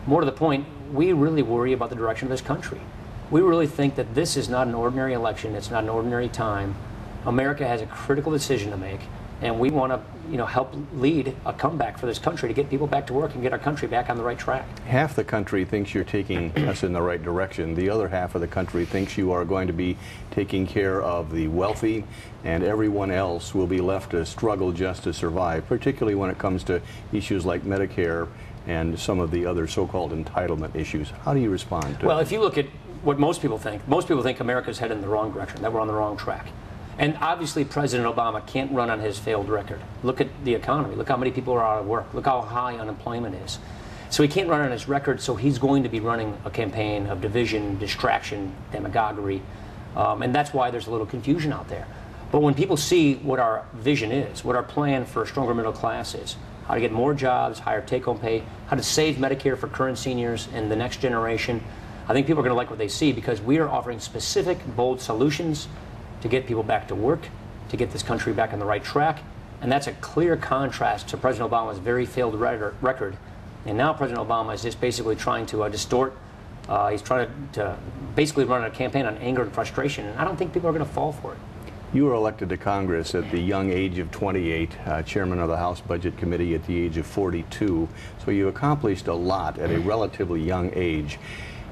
more to the point, we really worry about the direction of this country. We really think that this is not an ordinary election. It's not an ordinary time. America has a critical decision to make, and we want to, help lead a comeback for this country to get people back to work and get our country back on the right track. Half the country thinks you're taking us in the right direction. The other half of the country thinks you are going to be taking care of the wealthy, and everyone else will be left to struggle just to survive, particularly when it comes to issues like Medicare and some of the other so-called entitlement issues. How do you respond to Well, if you look at what most people think America's headed in the wrong direction, that we're on the wrong track. And obviously President Obama can't run on his failed record. Look at the economy. Look how many people are out of work. Look how high unemployment is. So he can't run on his record, so he's going to be running a campaign of division, distraction, demagoguery, and that's why there's a little confusion out there. But when people see what our vision is, what our plan for a stronger middle class is, how to get more jobs, higher take-home pay, how to save Medicare for current seniors and the next generation, I think people are going to like what they see, because we are offering specific, bold solutions to get people back to work, to get this country back on the right track. And that's a clear contrast to President Obama's very failed record. And now President Obama is just basically trying to distort. He's trying to basically run a campaign on anger and frustration. And I don't think people are going to fall for it. You were elected to Congress at the young age of 28, chairman of the House Budget Committee at the age of 42. So you accomplished a lot at a relatively young age.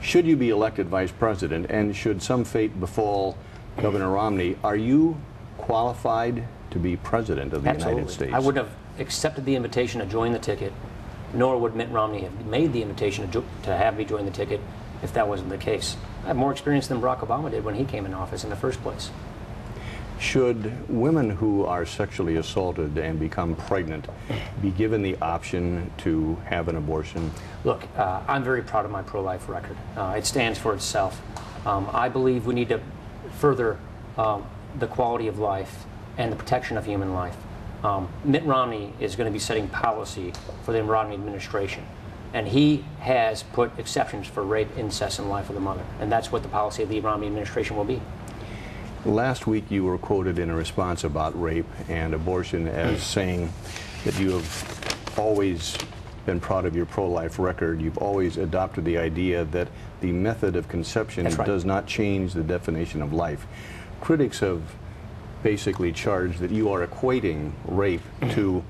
Should you be elected vice president, and should some fate befall Governor Romney, are you qualified to be president of the United States? I wouldn't have accepted the invitation to join the ticket, nor would Mitt Romney have made the invitation to have me join the ticket if that wasn't the case. I have more experience than Barack Obama did when he came in office in the first place. Should women who are sexually assaulted and become pregnant be given the option to have an abortion? Look, I'm very proud of my pro-life record. It stands for itself. I believe we need to further the quality of life and the protection of human life. Mitt Romney is going to be setting policy for the Romney administration, and he has put exceptions for rape, incest, and life of the mother, and that's what the policy of the Romney administration will be. Last week you were quoted in a response about rape and abortion as saying that you have always been proud of your pro-life record. You've always adopted the idea that the method of conception does not change the definition of life. Critics have basically charged that you are equating rape to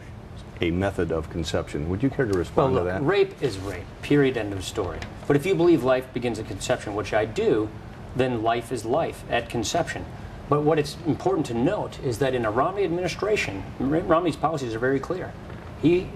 a method of conception. Would you care to respond to that? Rape is rape, period, end of story. But if you believe life begins at conception, which I do, then life is life at conception. But what it's important to note is that in a Romney administration, Romney's policies are very clear. He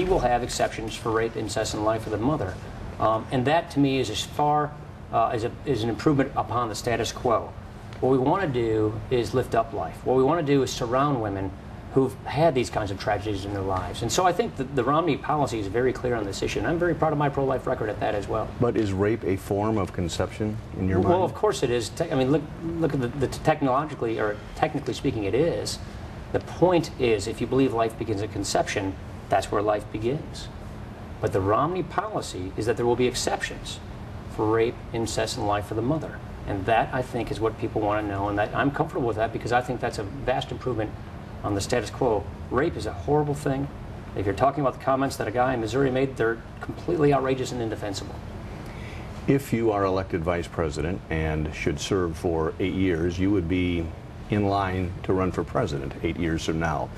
will have exceptions for rape, incest, and life of the mother. And that, to me, is as far as an improvement upon the status quo. What we want to do is lift up life. What we want to do is surround women who've had these kinds of tragedies in their lives. And so I think that the Romney policy is very clear on this issue, and I'm very proud of my pro-life record at that as well. But is rape a form of conception in your mind? Well, of course it is. I mean, look at the technologically, or technically speaking, it is. The point is, if you believe life begins at conception, that's where life begins. But the Romney policy is that there will be exceptions for rape, incest, and life of the mother. And that, I think, is what people want to know, and that I'm comfortable with that, because I think that's a vast improvement on the status quo. Rape is a horrible thing. If you're talking about the comments that a guy in Missouri made, they're completely outrageous and indefensible. If you are elected vice president and should serve for 8 years, you would be in line to run for president 8 years from now.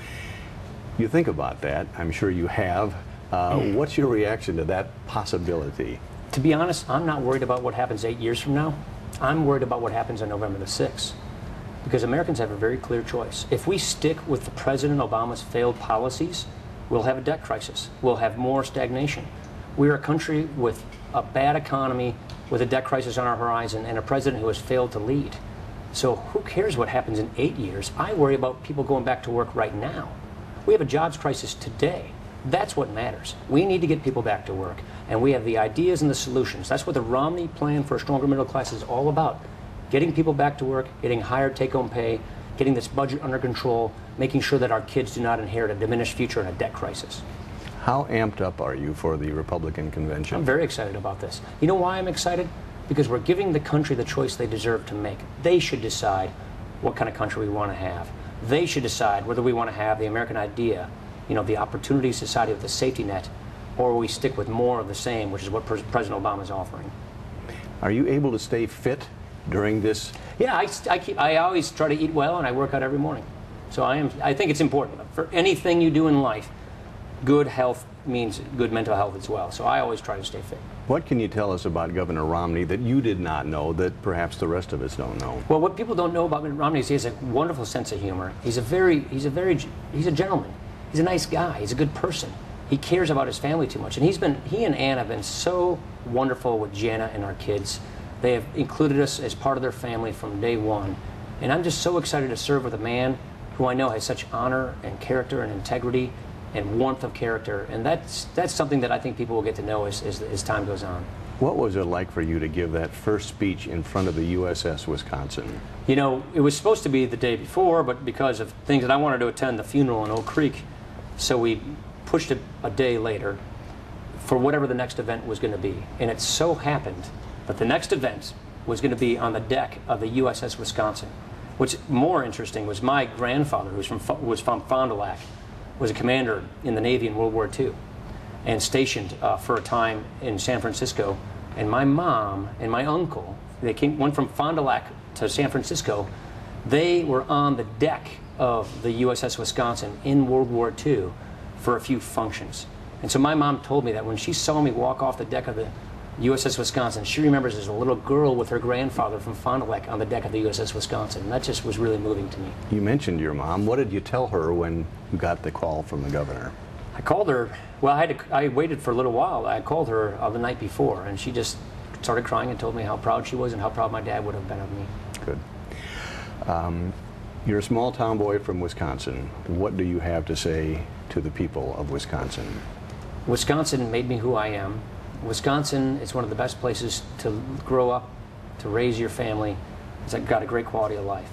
You think about that, I'm sure you have. What's your reaction to that possibility? To be honest, I'm not worried about what happens 8 years from now. I'm worried about what happens on November the 6th. Because Americans have a very clear choice. If we stick with the President Obama's failed policies, we'll have a debt crisis. We'll have more stagnation. We're a country with a bad economy, with a debt crisis on our horizon, and a president who has failed to lead. So who cares what happens in 8 years? I worry about people going back to work right now. We have a jobs crisis today. That's what matters. We need to get people back to work, and we have the ideas and the solutions. That's what the Romney Plan for a Stronger Middle Class is all about. Getting people back to work, getting higher take-home pay, getting this budget under control, making sure that our kids do not inherit a diminished future and a debt crisis. How amped up are you for the Republican convention? I'm very excited about this. You know why I'm excited? Because we're giving the country the choice they deserve to make. They should decide what kind of country we want to have. They should decide whether we want to have the American idea, you know, the opportunity society with the safety net, or we stick with more of the same, which is what President Obama is offering. Are you able to stay fit during this? Yeah, I always try to eat well, and I work out every morning. So I think it's important. For anything you do in life, good health means good mental health as well. So I always try to stay fit. What can you tell us about Governor Romney that you did not know that perhaps the rest of us don't know? Well, what people don't know about Mitt Romney is he has a wonderful sense of humor. He's a gentleman. He's a nice guy. He's a good person. He cares about his family too much. And he and Ann have been so wonderful with Jana and our kids. They have included us as part of their family from day one. And I'm just so excited to serve with a man who I know has such honor and character and integrity and warmth of character. And that's something that I think people will get to know as time goes on. What was it like for you to give that first speech in front of the USS Wisconsin? You know, it was supposed to be the day before, but because of things that I wanted to attend the funeral in Oak Creek, so we pushed it a day later for whatever the next event was going to be. And it so happened that the next event was going to be on the deck of the USS Wisconsin. What's more interesting was my grandfather, who was from Fond du Lac, was a commander in the Navy in World War II and stationed for a time in San Francisco. And my mom and my uncle, went from Fond du Lac to San Francisco. They were on the deck of the USS Wisconsin in World War II for a few functions. And so my mom told me that when she saw me walk off the deck of the USS Wisconsin, she remembers as a little girl with her grandfather from Fond du Lac on the deck of the USS Wisconsin. And that just was really moving to me. You mentioned your mom. What did you tell her when you got the call from the governor? I called her. Well, I waited for a little while. I called her the night before, and she just started crying and told me how proud she was and how proud my dad would have been of me. Good. You're a small town boy from Wisconsin. What do you have to say to the people of Wisconsin? Wisconsin made me who I am. Wisconsin is one of the best places to grow up, to raise your family. It's got a great quality of life.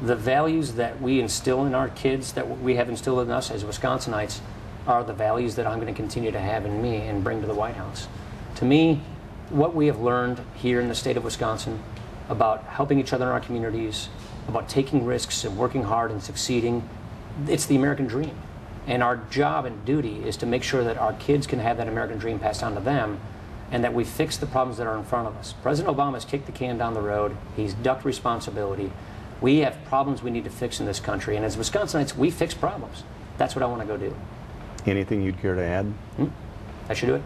The values that we instill in our kids, that we have instilled in us as Wisconsinites, are the values that I'm going to continue to have in me and bring to the White House. To me, what we have learned here in the state of Wisconsin about helping each other in our communities, about taking risks and working hard and succeeding, it's the American dream. And our job and duty is to make sure that our kids can have that American dream passed on to them, and that we fix the problems that are in front of us. President Obama has kicked the can down the road. He's ducked responsibility. We have problems we need to fix in this country, and as Wisconsinites, we fix problems. That's what I want to go do. Anything you'd care to add? I should do it.